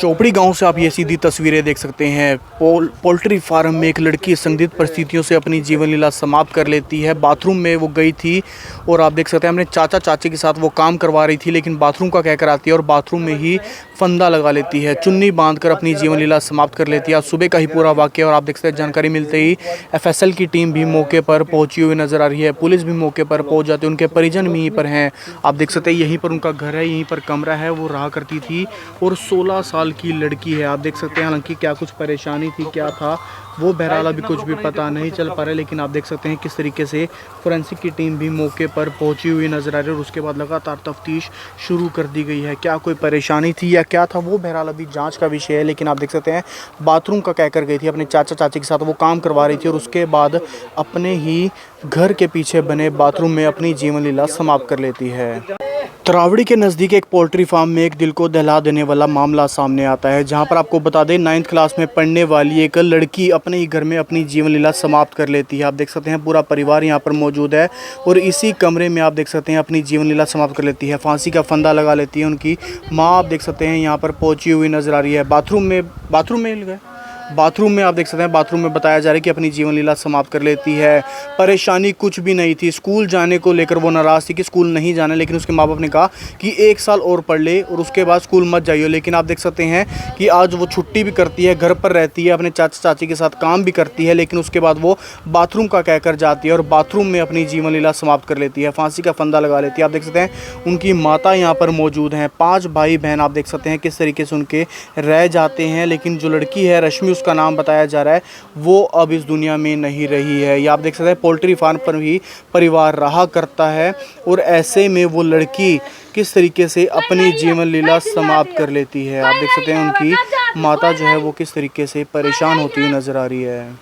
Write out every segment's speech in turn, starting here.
चोपड़ी गांव से आप ये सीधी तस्वीरें देख सकते हैं। पोल्ट्री फार्म में एक लड़की संदिग्ध परिस्थितियों से अपनी जीवन लीला समाप्त कर लेती है। बाथरूम में वो गई थी और आप देख सकते हैं अपने चाचा चाची के साथ वो काम करवा रही थी, लेकिन बाथरूम का कहकर आती है और बाथरूम में ही फंदा लगा लेती है, चुन्नी बांधकर अपनी जीवन लीला समाप्त कर लेती है। आज सुबह का ही पूरा वाकया और आप देख सकते हैं जानकारी मिलते ही एफएसएल की टीम भी मौके पर पहुंची हुई नजर आ रही है। पुलिस भी मौके पर पहुंच जाती है, उनके परिजन भी यहीं पर हैं। आप देख सकते हैं यहीं पर उनका घर है, यहीं पर कमरा है, वो रहा करती थी और 16 साल की लड़की है। आप देख सकते हैं हालांकि क्या कुछ परेशानी थी, क्या था वो बहरहाल अभी कुछ भी पता नहीं चल पा रहा है, लेकिन आप देख सकते हैं किस तरीके से फोरेंसिक की टीम भी मौके पर पहुंची हुई नजर आ रही है और उसके बाद लगातार तफ्तीश शुरू कर दी गई है। क्या कोई परेशानी थी या क्या था वो बहरहाल अभी जांच का विषय है, लेकिन आप देख सकते हैं बाथरूम का कहकर गई थी, अपने चाचा चाची के साथ वो काम करवा रही थी और उसके बाद अपने ही घर के पीछे बने बाथरूम में अपनी जीवन लीला समाप्त कर लेती है। तरावड़ी के नज़दीक एक पोल्ट्री फार्म में एक दिल को दहला देने वाला मामला सामने आता है, जहां पर आपको बता दें 9th क्लास में पढ़ने वाली एक लड़की अपने ही घर में अपनी जीवन लीला समाप्त कर लेती है। आप देख सकते हैं पूरा परिवार यहां पर मौजूद है और इसी कमरे में आप देख सकते हैं अपनी जीवन लीला समाप्त कर लेती है, फांसी का फंदा लगा लेती है। उनकी माँ आप देख सकते हैं यहाँ पर पहुँची हुई नज़र आ रही है। बाथरूम में आप देख सकते हैं, बाथरूम में बताया जा रहा है कि अपनी जीवन लीला समाप्त कर लेती है। परेशानी कुछ भी नहीं थी, स्कूल जाने को लेकर वो नाराज़ थी कि स्कूल नहीं जाना, लेकिन उसके माँ बाप ने कहा कि 1 साल और पढ़ ले और उसके बाद स्कूल मत जाइए। लेकिन आप देख सकते हैं कि आज वो छुट्टी भी करती है, घर पर रहती है, अपने चाचा चाची के साथ काम भी करती है, लेकिन उसके बाद वो बाथरूम का कहकर जाती है और बाथरूम में अपनी जीवन लीला समाप्त कर लेती है, फांसी का फंदा लगा लेती है। आप देख सकते हैं उनकी माता यहाँ पर मौजूद हैं, 5 भाई बहन आप देख सकते हैं किस तरीके से उनके रह जाते हैं। लेकिन जो लड़की है रश्मि, उसका नाम बताया जा रहा है, वो अब इस दुनिया में नहीं रही है। ये आप देख सकते हैं पोल्ट्री फार्म पर भी परिवार रहा करता है और ऐसे में वो लड़की किस तरीके से अपनी जीवन लीला समाप्त कर लेती है। आप देख सकते हैं उनकी माता जो है वो किस तरीके से परेशान होती हुई नजर आ रही है।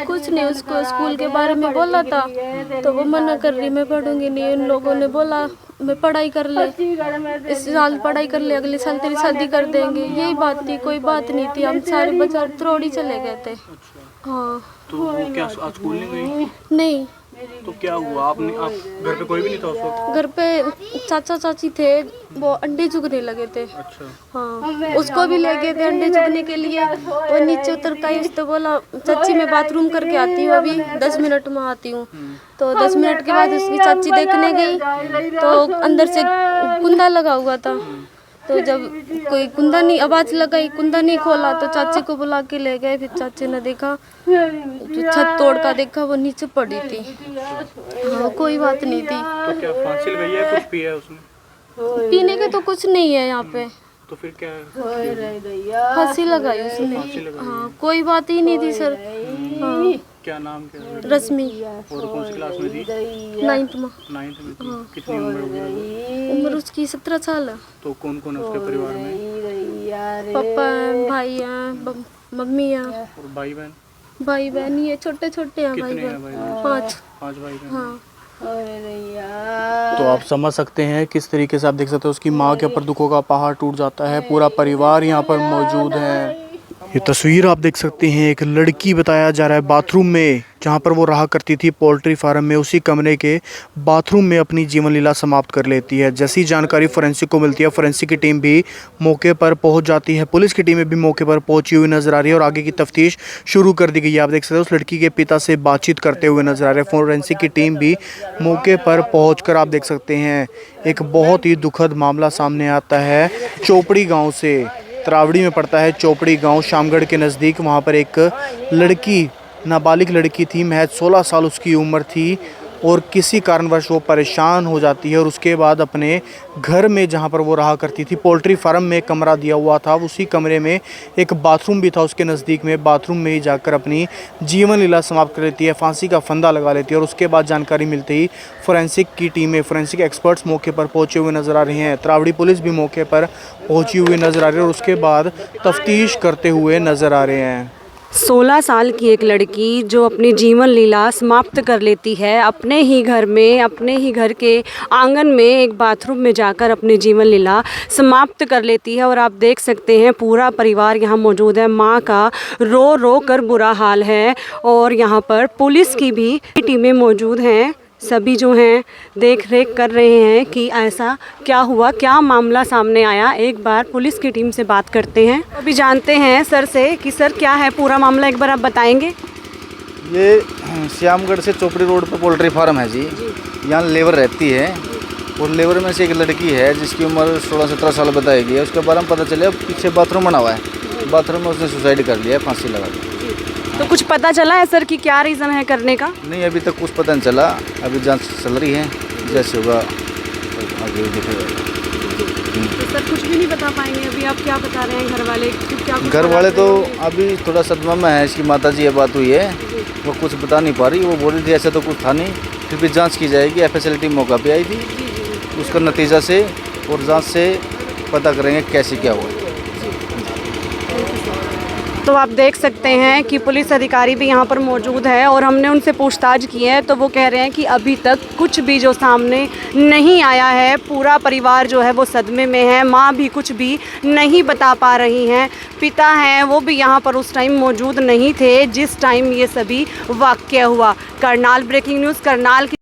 कुछ नहीं, उसको स्कूल के बारे में बोला था तो वो मना कर रही, मैं पढ़ूंगी नहीं। उन लोगों ने बोला मैं पढ़ाई कर ले, इस साल पढ़ाई कर ले, अगले साल तेरी शादी कर देंगे, यही बात थी, कोई बात नहीं थी। हम सारे बाजार त्रोड़ी चले गए थे। हाँ तो क्या आज स्कूल नहीं गई? नहीं। तो क्या हुआ? आप घर पे कोई भी नहीं था उस वक्त? घर पे चाचा चाची थे, वो अंडे चुगने लगे थे। अच्छा। हाँ, उसको भी ले गए थे अंडे चुगने के लिए। वो नीचे उतर कर तो बोला चाची मैं बाथरूम करके आती हूँ, अभी 10 मिनट में आती हूँ। तो 10 मिनट के बाद उसकी चाची देखने गई तो अंदर से कुंदा लगा हुआ था। तो जब कोई कुंदा नहीं, आवाज़ लगाई, कुंदा नहीं खोला तो चाची को बुला के ले गए। फिर चाची ने देखा, जो छत तोड़ का देखा, वो नीचे पड़ी थी। हाँ, कोई बात नहीं थी। तो क्या फांसी लगाई है, कुछ पिया उसने? पीने के तो कुछ नहीं है यहाँ पे। तो फिर क्या? फांसी लगाई उसने। हाँ, कोई बात ही नहीं थी सर। हाँ। क्या नाम क्या है? रश्मि। और कौन सी क्लास में थी? 9th में। 9th में थी। हाँ। कितनी उम्र होगी? उम्र उसकी 17 साल है। तो कौन कौन है उसके परिवार में? पापा हैं, भाई हैं, मम्मी हैं। और भाई बहन? भाई बहन ये छोटे छोटे हैं। भाई बहन 5 भाई बहन। हाँ। तो आप समझ सकते हैं किस तरीके से आप देख सकते हो उसकी माँ के ऊपर दुखों का पहाड़ टूट जाता है। पूरा परिवार यहाँ पर मौजूद है। ये तस्वीर आप देख सकते हैं, एक लड़की बताया जा रहा है बाथरूम में, जहाँ पर वो रहा करती थी पोल्ट्री फार्म में, उसी कमरे के बाथरूम में अपनी जीवन लीला समाप्त कर लेती है। जैसी जानकारी फोरेंसिक को मिलती है, फोरेंसिक की टीम भी मौके पर पहुंच जाती है, पुलिस की टीमें भी मौके पर पहुंची हुई नजर आ रही है और आगे की तफ्तीश शुरू कर दी गई है। आप देख सकते हैं उस लड़की के पिता से बातचीत करते हुए नजर आ रहे हैं। फोरेंसिक की टीम भी मौके पर पहुँच कर आप देख सकते हैं एक बहुत ही दुखद मामला सामने आता है। चोपड़ी गाँव से, तरावड़ी में पड़ता है चोपड़ी गांव, शामगढ़ के नज़दीक। वहां पर एक लड़की, नाबालिग लड़की थी, महज 16 साल उसकी उम्र थी और किसी कारणवश वो परेशान हो जाती है और उसके बाद अपने घर में जहां पर वो रहा करती थी, पोल्ट्री फार्म में कमरा दिया हुआ था, उसी कमरे में एक बाथरूम भी था उसके नज़दीक में, बाथरूम में ही जाकर अपनी जीवन लीला समाप्त कर लेती है, फांसी का फंदा लगा लेती है। और उसके बाद जानकारी मिलते ही फोरेंसिक की टीमें, फोरेंसिक एक्सपर्ट्स मौके पर पहुँचे हुए नज़र आ रहे हैं। तरावड़ी पुलिस भी मौके पर पहुँची हुई नज़र आ रही है और उसके बाद तफ्तीश करते हुए नज़र आ रहे हैं। 16 साल की एक लड़की जो अपनी जीवन लीला समाप्त कर लेती है अपने ही घर में, अपने ही घर के आंगन में एक बाथरूम में जाकर अपनी जीवन लीला समाप्त कर लेती है। और आप देख सकते हैं पूरा परिवार यहाँ मौजूद है। माँ का रो रो कर बुरा हाल है और यहाँ पर पुलिस की भी टीमें मौजूद हैं। सभी जो हैं देख रेख कर रहे हैं कि ऐसा क्या हुआ, क्या मामला सामने आया। एक बार पुलिस की टीम से बात करते हैं। अभी जानते हैं सर से कि सर क्या है पूरा मामला, एक बार आप बताएंगे। ये श्यामगढ़ से चोपड़ी रोड पर पोल्ट्री फार्म है जी। यहाँ लेबर रहती है और लेबर में से एक लड़की है जिसकी उम्र 16-17 साल बताई गई है। उसके बारे में पता चला पीछे बाथरूम बना हुआ है, बाथरूम में उसने सुसाइड कर लिया है, फांसी लगा दी। तो कुछ पता चला है सर कि क्या रीज़न है करने का? नहीं, अभी तक कुछ पता नहीं चला। अभी जांच चल रही है, जैसे होगा तो आगे दिखेगा। तो सर कुछ भी नहीं बता पाएंगे अभी आप? क्या बता रहे हैं घर वाले? क्या घर वाले तो अभी थोड़ा सदमा में है। इसकी माता जी ये बात हुई है, वो कुछ बता नहीं पा रही। वो बोल रही थी ऐसा तो कुछ था नहीं, फिर भी जांच की जाएगी। FSL टीम मौका पे आई थी, उसका नतीजा से और जांच से पता करेंगे कैसे क्या हुआ। तो आप देख सकते हैं कि पुलिस अधिकारी भी यहाँ पर मौजूद है और हमने उनसे पूछताछ की है तो वो कह रहे हैं कि अभी तक कुछ भी जो सामने नहीं आया है। पूरा परिवार जो है वो सदमे में है। माँ भी कुछ भी नहीं बता पा रही हैं। पिता हैं वो भी यहाँ पर उस टाइम मौजूद नहीं थे जिस टाइम ये सभी वाक़या हुआ। करनाल ब्रेकिंग न्यूज़ करनाल की